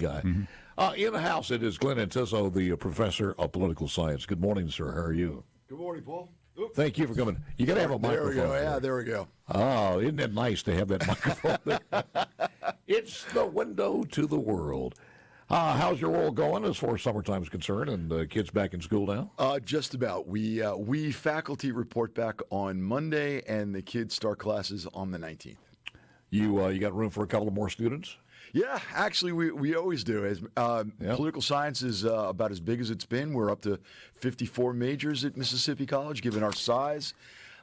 guy. In the house, it is Glenn Antizzo, the professor of political science. Good morning, sir. How are you? Good morning, Paul. Oops. Thank you for coming. You got to have a microphone. There we go. Yeah, there we go. Oh, isn't it nice to have that microphone there? It's the window to the world. How's your world going as far as summertime is concerned and kids back in school now? Just about. We faculty report back on Monday, and the kids start classes on the 19th. You got room for a couple of more students? Yeah, actually, we always do. Political science is about as big as it's been. We're up to 54 majors at Mississippi College, given our size.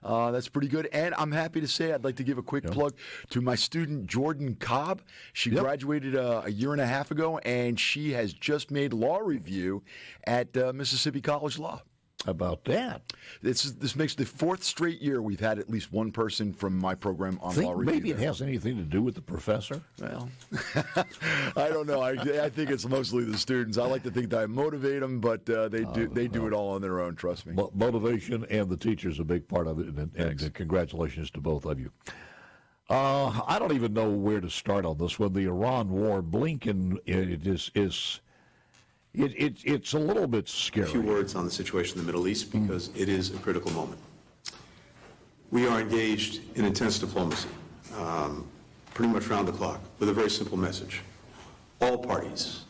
That's pretty good. And I'm happy to say I'd like to give a quick plug to my student, Jordan Cobb. She graduated a year and a half ago, and she has just made law review at Mississippi College Law. How about that? This makes the fourth straight year we've had at least one person from my program on law review. Maybe it has anything to do with the professor? Well, I don't know. I think it's mostly the students. I like to think that I motivate them, but they do it all on their own, trust me. Motivation and the teacher's a big part of it, and congratulations to both of you. I don't even know where to start on this one. The Iran war, Blinken, It's a little bit scary. A few words on the situation in the Middle East because it is a critical moment. We are engaged in intense diplomacy, pretty much round the clock, with a very simple message. All parties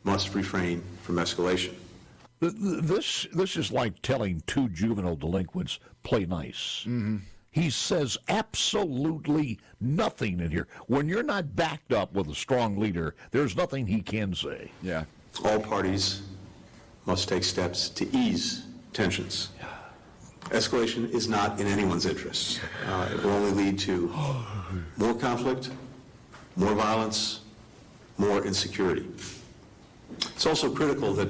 must refrain from escalation. This is like telling two juvenile delinquents, play nice. Mm-hmm. He says absolutely nothing in here. When you're not backed up with a strong leader, there's nothing he can say. Yeah. All parties must take steps to ease tensions. Escalation is not in anyone's interests. It will only lead to more conflict, more violence, more insecurity. It's also critical that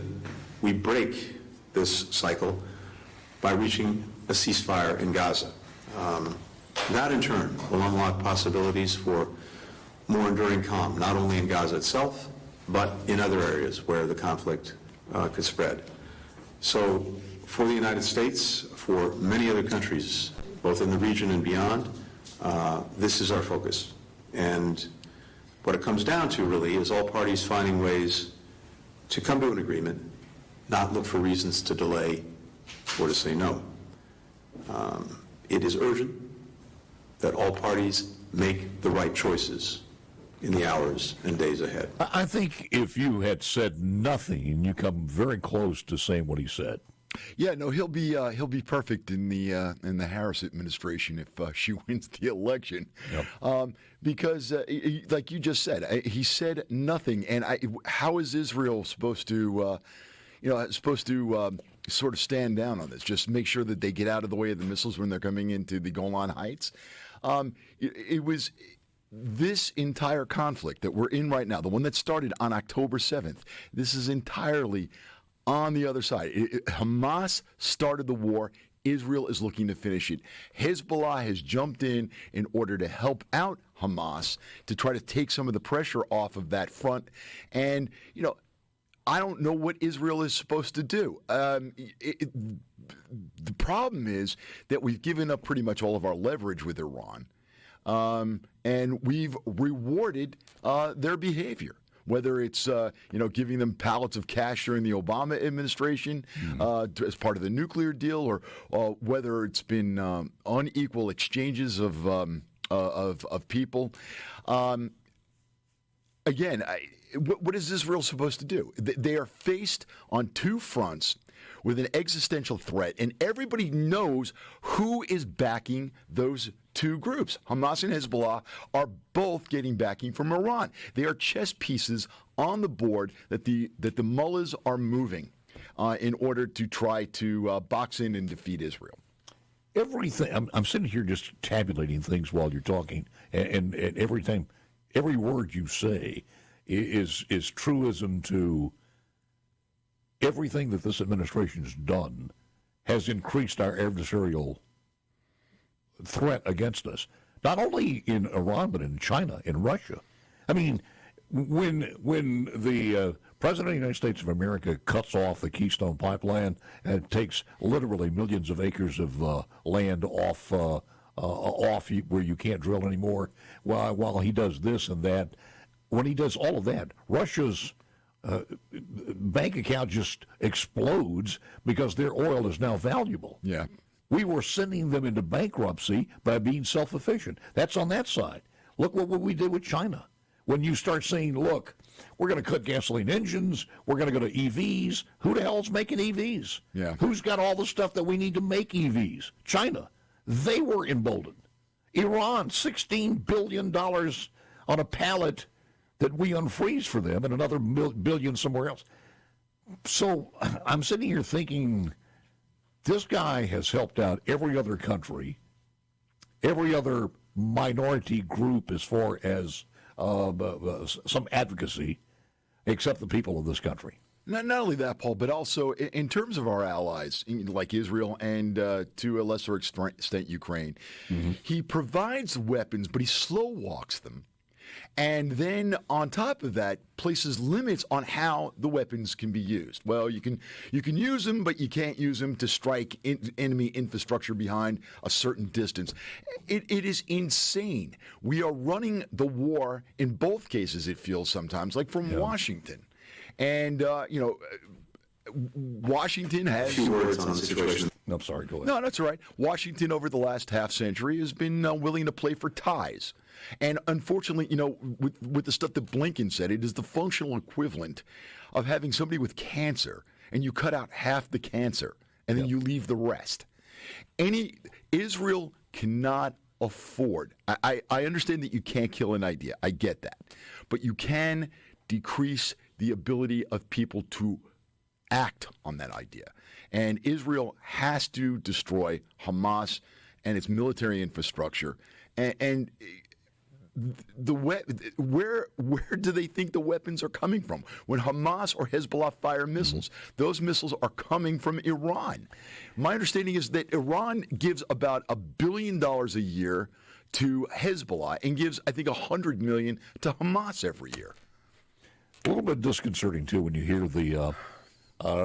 we break this cycle by reaching a ceasefire in Gaza. That, in turn, will unlock possibilities for more enduring calm, not only in Gaza itself, but in other areas where the conflict could spread. So for the United States, for many other countries, both in the region and beyond, this is our focus. And what it comes down to, really, is all parties finding ways to come to an agreement, not look for reasons to delay or to say no. It is urgent that all parties make the right choices in the hours and days ahead. I think if you had said nothing, you come very close to saying what he said. Yeah, no, he'll be perfect in the Harris administration if she wins the election, because like you just said, he said nothing. And how is Israel supposed to, sort of stand down on this? Just make sure that they get out of the way of the missiles when they're coming into the Golan Heights. It was. This entire conflict that we're in right now, the one that started on October 7th, this is entirely on the other side. Hamas started the war. Israel is looking to finish it. Hezbollah has jumped in order to help out Hamas to try to take some of the pressure off of that front. And, I don't know what Israel is supposed to do. The problem is that we've given up pretty much all of our leverage with Iran. And we've rewarded their behavior, whether it's giving them pallets of cash during the Obama administration as part of the nuclear deal, or whether it's been unequal exchanges of people. Again, what is Israel supposed to do? They are faced on two fronts with an existential threat, and everybody knows who is backing those two groups. Hamas and Hezbollah are both getting backing from Iran. They are chess pieces on the board that the mullahs are moving in order to try to box in and defeat Israel. Everything. I'm sitting here just tabulating things while you're talking, and every word you say is truism to everything that this administration has done has increased our adversarial threat against us, not only in Iran, but in China, in Russia. I mean, when the President of the United States of America cuts off the Keystone Pipeline and takes literally millions of acres of land off where you can't drill anymore, while he does this and that, when he does all of that, Russia's bank account just explodes because their oil is now valuable. Yeah. We were sending them into bankruptcy by being self-efficient. That's on that side. Look what we did with China. When you start saying, look, we're going to cut gasoline engines, we're going to go to EVs. Who the hell's making EVs? Yeah. Who's got all the stuff that we need to make EVs? China. They were emboldened. Iran, $16 billion on a pallet that we unfreeze for them and another billion somewhere else. So I'm sitting here thinking, this guy has helped out every other country, every other minority group as far as some advocacy, except the people of this country. Not only that, Paul, but also in terms of our allies, like Israel and to a lesser extent Ukraine, he provides weapons, but he slow walks them. And then on top of that, places limits on how the weapons can be used. Well, you can use them, but you can't use them to strike enemy infrastructure behind a certain distance. It is insane. We are running the war in both cases, it feels sometimes, like from Washington. And, Washington has... Few words on the situation. I'm sorry, go ahead. No, that's all right. Washington over the last half century has been willing to play for ties. And unfortunately, with the stuff that Blinken said, it is the functional equivalent of having somebody with cancer and you cut out half the cancer and then you leave the rest. Israel cannot afford. I understand that you can't kill an idea. I get that. But you can decrease the ability of people to act on that idea. And Israel has to destroy Hamas and its military infrastructure. And where do they think the weapons are coming from? When Hamas or Hezbollah fire missiles, those missiles are coming from Iran. My understanding is that Iran gives about $1 billion a year to Hezbollah and gives, I think, $100 million to Hamas every year. A little bit disconcerting, too, when you hear the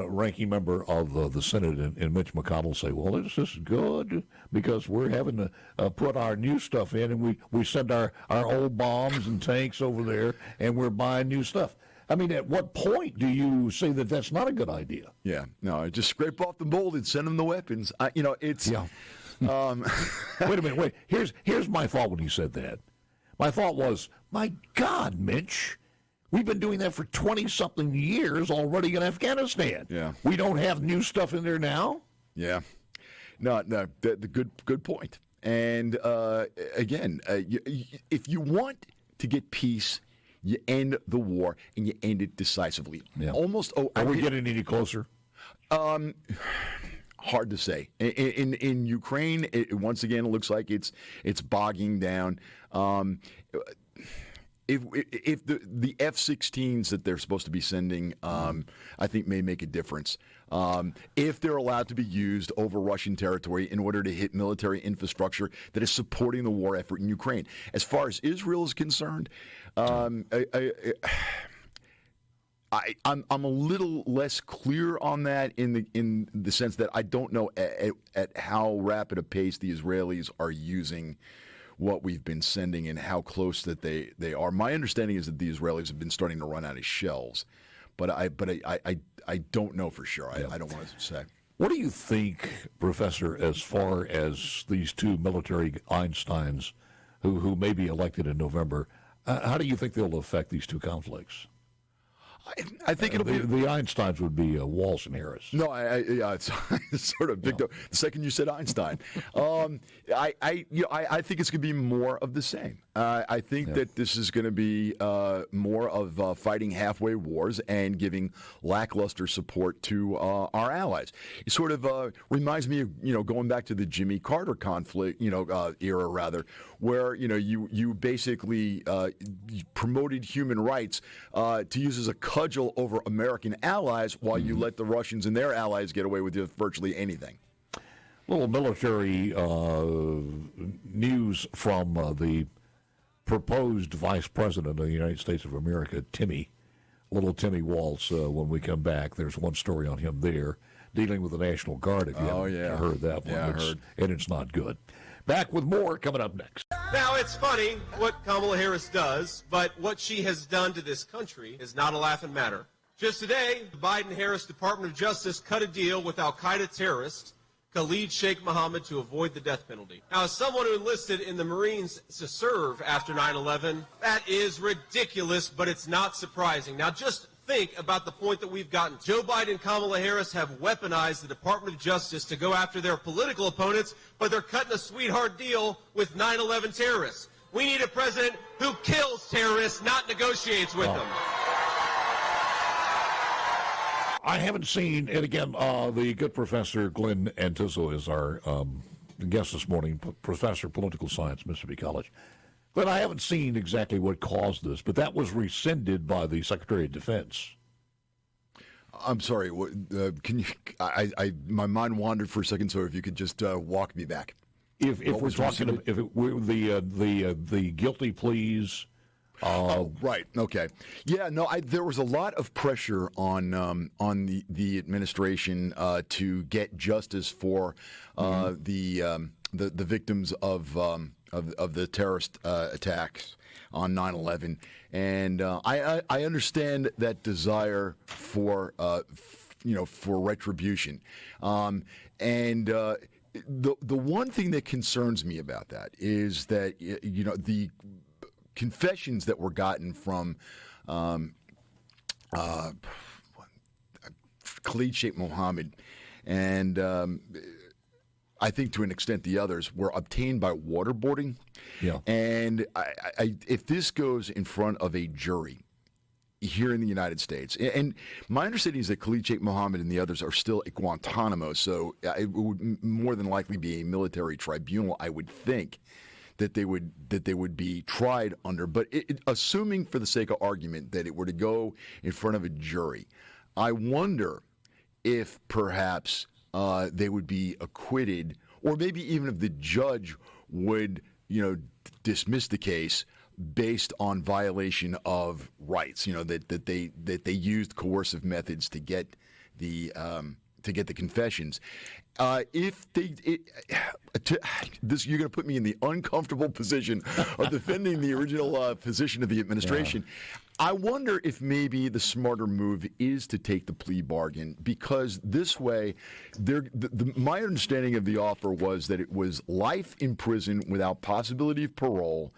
ranking member of the Senate and Mitch McConnell say, well, this is good because we're having to put our new stuff in, and we send our old bombs and tanks over there, and we're buying new stuff. I mean, at what point do you say that that's not a good idea? Yeah, no, just scrape off the mold and send them the weapons. It's... Yeah. Wait a minute, Here's my thought when he said that. My thought was, my God, Mitch, we've been doing that for 20-something years already in Afghanistan. Yeah. We don't have new stuff in there now? Yeah. No, the good point. And again, if you want to get peace, you end the war and you end it decisively. Yeah. Are we getting any closer? Hard to say. In Ukraine, once again, it looks like it's bogging down. If the F-16s that they're supposed to be sending, I think may make a difference. If they're allowed to be used over Russian territory in order to hit military infrastructure that is supporting the war effort in Ukraine. As far as Israel is concerned, I'm a little less clear on that in the sense that I don't know at how rapid a pace the Israelis are using what we've been sending and how close that they are. My understanding is that the Israelis have been starting to run out of shells, but I don't know for sure. I don't want to say. What do you think, Professor, as far as these two military Einsteins who may be elected in November, how do you think they'll affect these two conflicts? I think it'll be the Einsteins would be Walsh and Harris. No, it's sort of big. The second you said Einstein, I think it's going to be more of the same. I think that this is going to be more of fighting halfway wars and giving lackluster support to our allies. It sort of reminds me of going back to the Jimmy Carter conflict, era rather, where you basically promoted human rights to use as a cudgel over American allies while you let the Russians and their allies get away with virtually anything. Little military news from the proposed Vice President of the United States of America, little Timmy Waltz, when we come back. There's one story on him there, dealing with the National Guard, if you haven't heard that one. Yeah, I heard. And it's not good. Back with more coming up next. Now, it's funny what Kamala Harris does, but what she has done to this country is not a laughing matter. Just today, the Biden-Harris Department of Justice cut a deal with al-Qaeda terrorist Khalid Sheikh Mohammed to avoid the death penalty. Now, as someone who enlisted in the Marines to serve after 9/11, that is ridiculous, but it's not surprising. Now, just think about the point that we've gotten. Joe Biden and Kamala Harris have weaponized the Department of Justice to go after their political opponents, but they're cutting a sweetheart deal with 9/11 terrorists. We need a president who kills terrorists, not negotiates with them. I haven't seen, and again, the good Professor Glenn Antizzo is our guest this morning, Professor of Political Science, Mississippi College. But I haven't seen exactly what caused this, but that was rescinded by the Secretary of Defense. I'm sorry. Can you? My mind wandered for a second, so if you could just walk me back. If we're talking about the guilty pleas. Right. Okay. Yeah. No. There was a lot of pressure on the administration to get justice for the victims of the terrorist attacks on 9/11, and I understand that desire for for retribution, and the one thing that concerns me about that is that the confessions that were gotten from Khalid Sheikh Mohammed and I think to an extent the others were obtained by waterboarding. Yeah. And if this goes in front of a jury here in the United States, and my understanding is that Khalid Sheikh Mohammed and the others are still at Guantanamo, so it would more than likely be a military tribunal, I would think, that they would be tried under. But assuming for the sake of argument that it were to go in front of a jury, I wonder if perhaps they would be acquitted, or maybe even if the judge would, dismiss the case based on violation of rights. That they used coercive methods to get the confessions. You're going to put me in the uncomfortable position of defending the original position of the administration. Yeah. I wonder if maybe the smarter move is to take the plea bargain, because this way, my understanding of the offer was that it was life in prison without possibility of parole,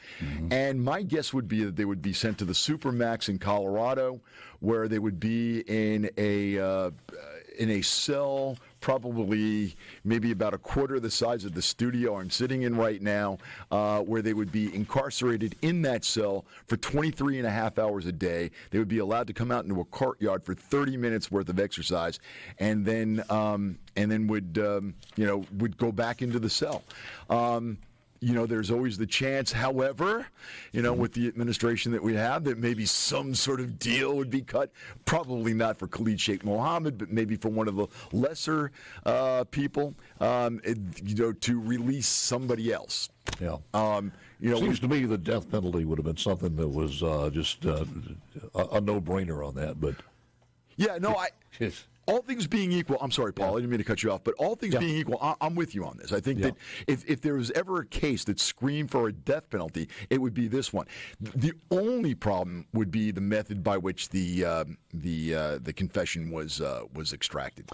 and my guess would be that they would be sent to the Supermax in Colorado, where they would be in a cell probably maybe about a quarter the size of the studio I'm sitting in right now, where they would be incarcerated in that cell for 23 and a half hours a day. They would be allowed to come out into a courtyard for 30 minutes worth of exercise, and then would go back into the cell. There's always the chance, however, with the administration that we have, that maybe some sort of deal would be cut. Probably not for Khalid Sheikh Mohammed, but maybe for one of the lesser people, to release somebody else. Yeah. Seems to me the death penalty would have been something that was just a no-brainer on that. But yeah, no, all things being equal, I'm sorry, Paul, I didn't mean to cut you off, but all things being equal, I'm with you on this. I think that if there was ever a case that screamed for a death penalty, it would be this one. The only problem would be the method by which the confession was extracted.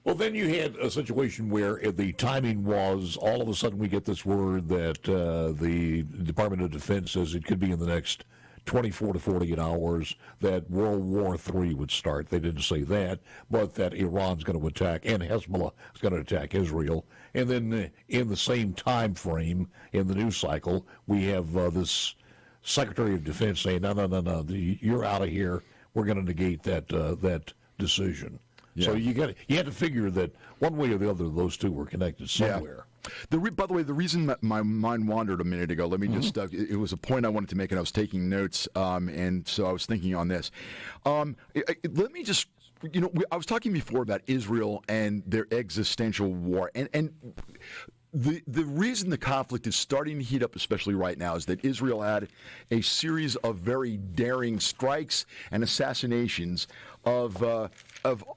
Well, then you had a situation where the timing was, all of a sudden we get this word that the Department of Defense says it could be in the next 24 to 48 hours that World War III would start. They didn't say that, but that Iran's going to attack, and Hezbollah is going to attack Israel. And then in the same time frame, in the news cycle, we have this Secretary of Defense saying, no, you're out of here. We're going to negate that decision. Yeah. So you had to figure that one way or the other, those two were connected somewhere. Yeah. By the way, the reason that my mind wandered a minute ago, let me just, it was a point I wanted to make, and I was taking notes, and so I was thinking on this. Let me just, I was talking before about Israel and their existential war, and the reason the conflict is starting to heat up, especially right now, is that Israel had a series of very daring strikes and assassinations of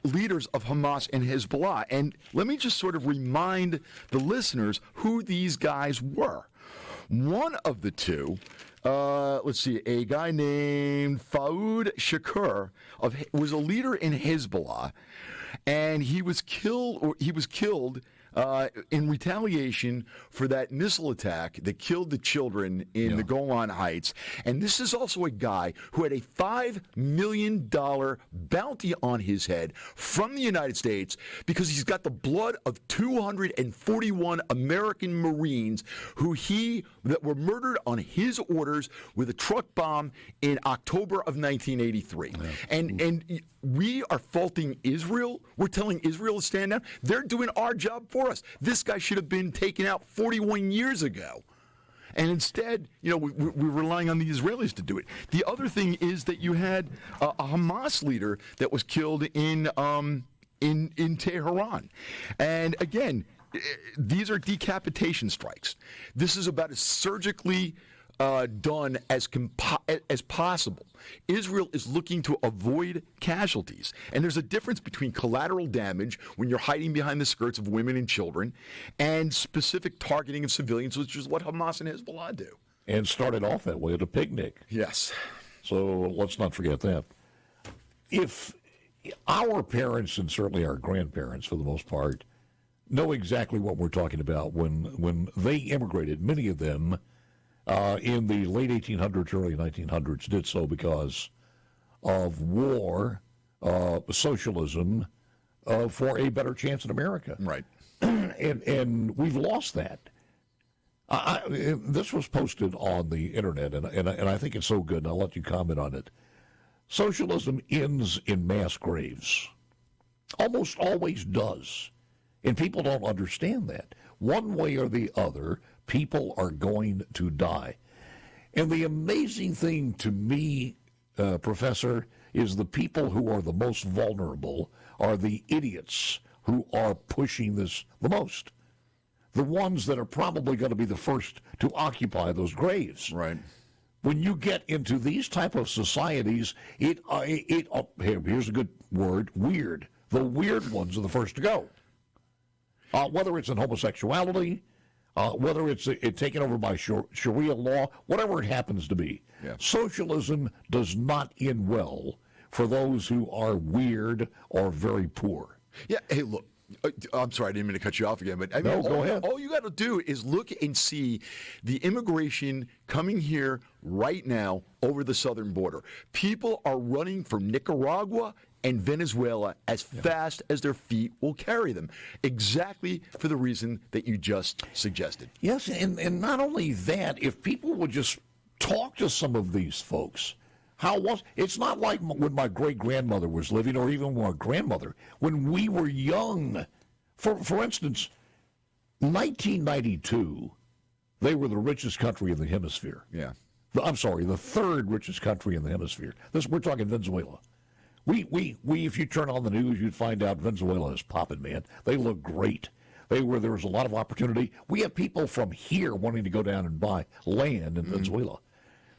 leaders of Hamas and Hezbollah. And let me just sort of remind the listeners who these guys were. One of the two, let's see, a guy named Faoud Shakur was a leader in Hezbollah, and he was killed in retaliation for that missile attack that killed the children in the Golan Heights. And this is also a guy who had a $5 million bounty on his head from the United States because he's got the blood of 241 American Marines that were murdered on his orders with a truck bomb in October of 1983. Yeah. And we are faulting Israel. We're telling Israel to stand down. They're doing our job for us. This guy should have been taken out 41 years ago. And instead, we're relying on the Israelis to do it. The other thing is that you had a Hamas leader that was killed in Tehran. And again, these are decapitation strikes. This is about as surgically done as possible. Israel is looking to avoid casualties. And there's a difference between collateral damage when you're hiding behind the skirts of women and children and specific targeting of civilians, which is what Hamas and Hezbollah do. And started off that way at a picnic. Yes. So let's not forget that. If our parents, and certainly our grandparents for the most part, know exactly what we're talking about when they immigrated, many of them in the late 1800s, early 1900s, did so because of war, socialism, for a better chance in America. Right. And we've lost that. This was posted on the internet, and I think it's so good, and I'll let you comment on it. Socialism ends in mass graves. Almost always does. And people don't understand that. One way or the other, people are going to die. And the amazing thing to me, Professor, is the people who are the most vulnerable are the idiots who are pushing this the most. The ones that are probably going to be the first to occupy those graves. Right. When you get into these type of societies, here's a good word, weird. The weird ones are the first to go. Whether it's in homosexuality, whether it's taken over by Sharia law, whatever it happens to be. Yeah. Socialism does not end well for those who are weird or very poor. Yeah, hey, look. I'm sorry, I didn't mean to cut you off again, but go ahead. All you got to do is look and see the immigration coming here right now over the southern border. People are running from Nicaragua and Venezuela as fast as their feet will carry them, exactly for the reason that you just suggested. Yes, and not only that, if people would just talk to some of these folks, it's not like when my great-grandmother was living, or even my grandmother, when we were young. For instance, 1992, they were the richest country in the hemisphere. Yeah. I'm sorry, the third richest country in the hemisphere. We're talking Venezuela. We if you turn on the news, you'd find out Venezuela is popping, man. They look great. There was a lot of opportunity. We have people from here wanting to go down and buy land in Venezuela.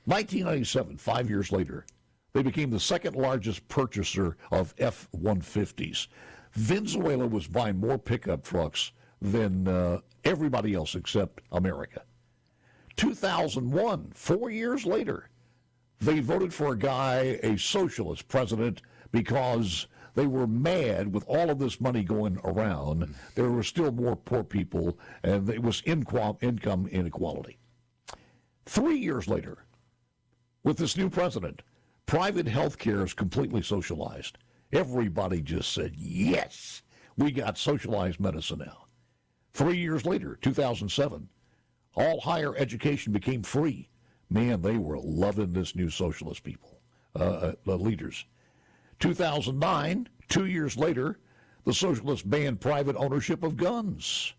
1997, 5 years later, they became the second largest purchaser of F-150s. Venezuela was buying more pickup trucks than everybody else except America. 2001, 4 years later, they voted for a socialist president, because they were mad with all of this money going around. There were still more poor people, and it was income inequality. 3 years later, with this new president, private health care is completely socialized. Everybody just said, yes, we got socialized medicine now. 3 years later, 2007, all higher education became free. Man, they were loving this new socialist people, leaders. 2009, 2 years later, the socialists banned private ownership of guns.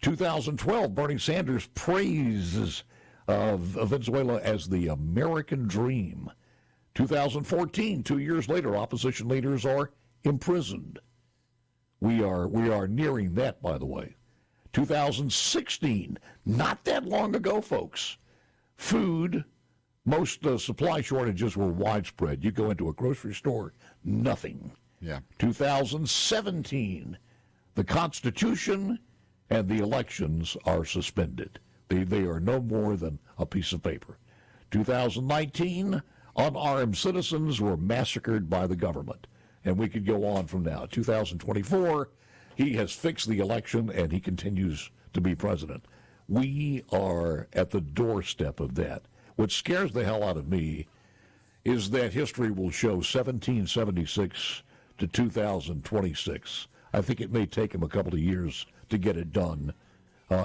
2012, Bernie Sanders praises Venezuela as the American dream. 2014, 2 years later, opposition leaders are imprisoned. We are nearing that, by the way. 2016, not that long ago, folks. Food, most supply shortages were widespread. You go into a grocery store, nothing. Yeah. 2017, the Constitution and the elections are suspended. They are no more than a piece of paper. 2019, unarmed citizens were massacred by the government. And we could go on from now. 2024, he has fixed the election and he continues to be president. We are at the doorstep of that. What scares the hell out of me is that history will show 1776 to 2026. I think it may take them a couple of years to get it done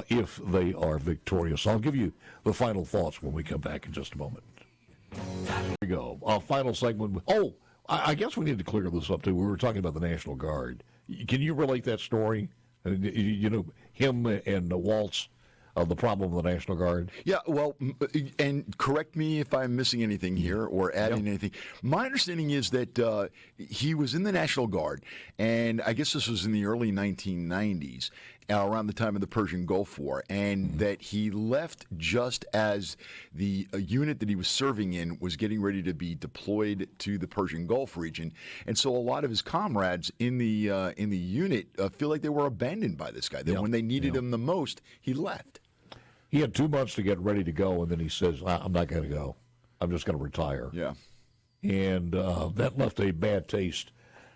if they are victorious. I'll give you the final thoughts when we come back in just a moment. Here we go. Final segment. Oh, I guess we need to clear this up, too. We were talking about the National Guard. Can you relate that story? You know, him and Waltz, the problem of the National Guard? Yeah, well, and correct me if I'm missing anything here or adding anything. My understanding is that he was in the National Guard, and I guess this was in the early 1990s, around the time of the Persian Gulf War, and that he left just as the unit that he was serving in was getting ready to be deployed to the Persian Gulf region, and so a lot of his comrades in the unit feel like they were abandoned by this guy. That when they needed him the most, he left. He had 2 months to get ready to go, and then he says, I'm not going to go. I'm just going to retire. Yeah. And that left a bad taste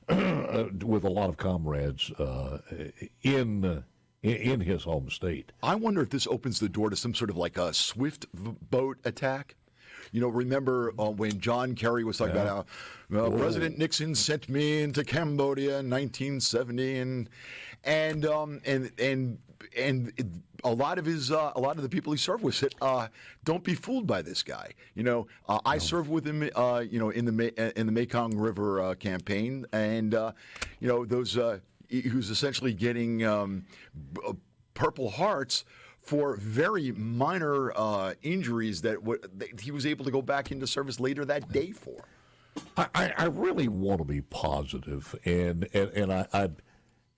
with a lot of comrades in his home state. I wonder if this opens the door to some sort of like a swift boat attack. You know, remember when John Kerry was talking about how President Nixon sent me into Cambodia in 1970, and a lot of the people he served with said, "Don't be fooled by this guy." You know, I served with him, in the Mekong River campaign, and he was essentially getting Purple Hearts for very minor injuries that he was able to go back into service later that day for. I really want to be positive, and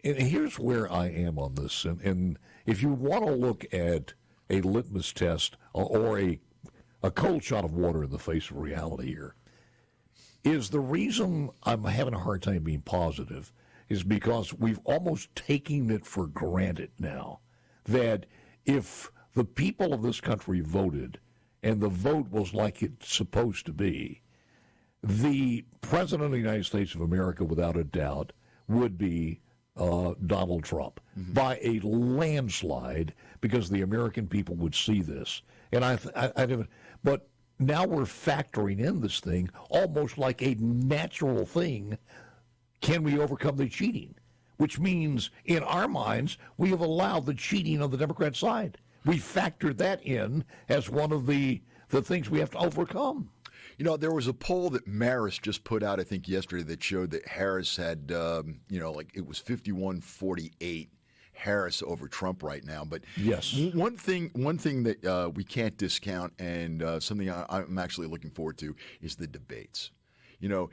here's where I am on this. And if you want to look at a litmus test or a cold shot of water in the face of reality here, is the reason I'm having a hard time being positive is because we've almost taken it for granted now that if the people of this country voted and the vote was like it's supposed to be, the President of the United States of America, without a doubt, would be Donald Trump by a landslide, because the American people would see this. And but now we're factoring in this thing almost like a natural thing. Can we overcome the cheating? Which means, in our minds, we have allowed the cheating on the Democrat side. We factored that in as one of the things we have to overcome. You know, there was a poll that Marist just put out, I think, yesterday that showed that Harris had, it was 51-48 Harris over Trump right now. But yes, one thing that we can't discount, and something I'm actually looking forward to, is the debates. You know,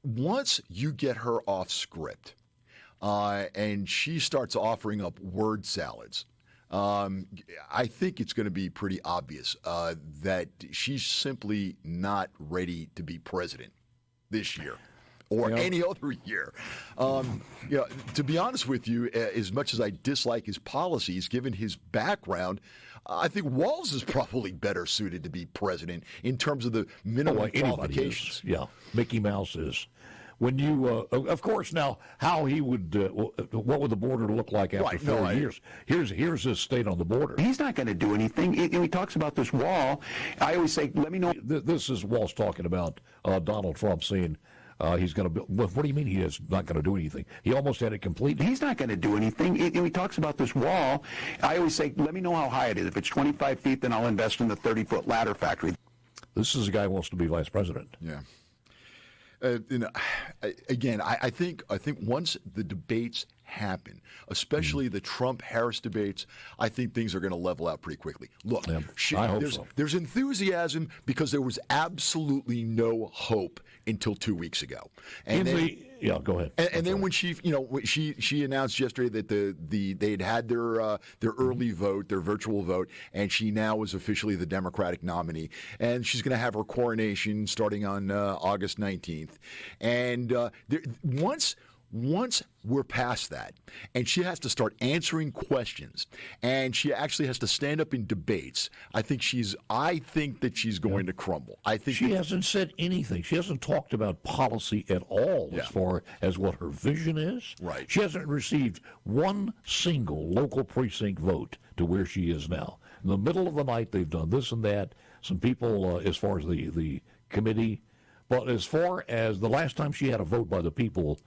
once you get her off script and she starts offering up word salads, I think it's going to be pretty obvious that she's simply not ready to be president this year or any other year. To be honest with you, as much as I dislike his policies, given his background, I think Walz is probably better suited to be president in terms of the minimum qualifications. Yeah, Mickey Mouse is. When you, of course, now how he would, what would the border look like after 4 years? Here's his state on the border. He's not going to do anything. He talks about this wall. I always say, let me know. This is Walz talking about Donald Trump saying he's going to build. What do you mean he is not going to do anything? He almost had it completed. He's not going to do anything. He talks about this wall. I always say, let me know how high it is. If it's 25 feet, then I'll invest in the 30-foot ladder factory. This is a guy who wants to be vice president. Yeah. I think once the debates happen, especially the Trump-Harris debates, I think things are going to level out pretty quickly. Look, I hope so. There's enthusiasm because there was absolutely no hope until 2 weeks ago. And go ahead. And then when she announced yesterday that they had their early vote, their virtual vote, and she now is officially the Democratic nominee, and she's going to have her coronation starting on August 19th. And once we're past that, and she has to start answering questions, and she actually has to stand up in debates, I think that she's going to crumble. I think she hasn't said anything. She hasn't talked about policy at all as far as what her vision is. Right. She hasn't received one single local precinct vote to where she is now. In the middle of the night, they've done this and that. Some people, as far as the committee, but as far as the last time she had a vote by the people,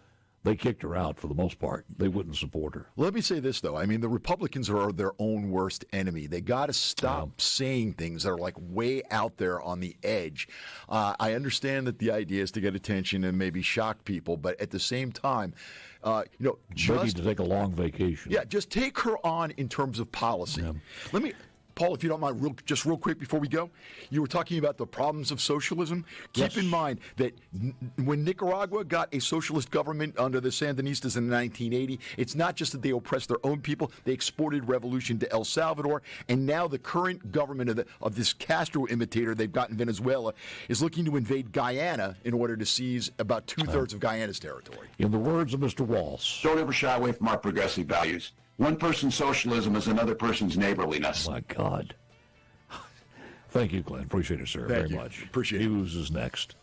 they kicked her out for the most part. They wouldn't support her. Let me say this, though. I mean, the Republicans are their own worst enemy. They got to stop saying things that are like way out there on the edge. I understand that the idea is to get attention and maybe shock people, but at the same time, Maybe to take a long vacation. Yeah, just take her on in terms of policy. Yeah. Paul, if you don't mind, real quick before we go, you were talking about the problems of socialism. Keep in mind that when Nicaragua got a socialist government under the Sandinistas in 1980, it's not just that they oppressed their own people, they exported revolution to El Salvador, and now the current government of this Castro imitator they've got in Venezuela is looking to invade Guyana in order to seize about two-thirds of Guyana's territory. In the words of Mr. Walsh. Don't ever shy away from our progressive values. One person's socialism is another person's neighborliness. Oh, my God. Thank you, Glenn. Appreciate it, sir, very much. Appreciate it. News is next.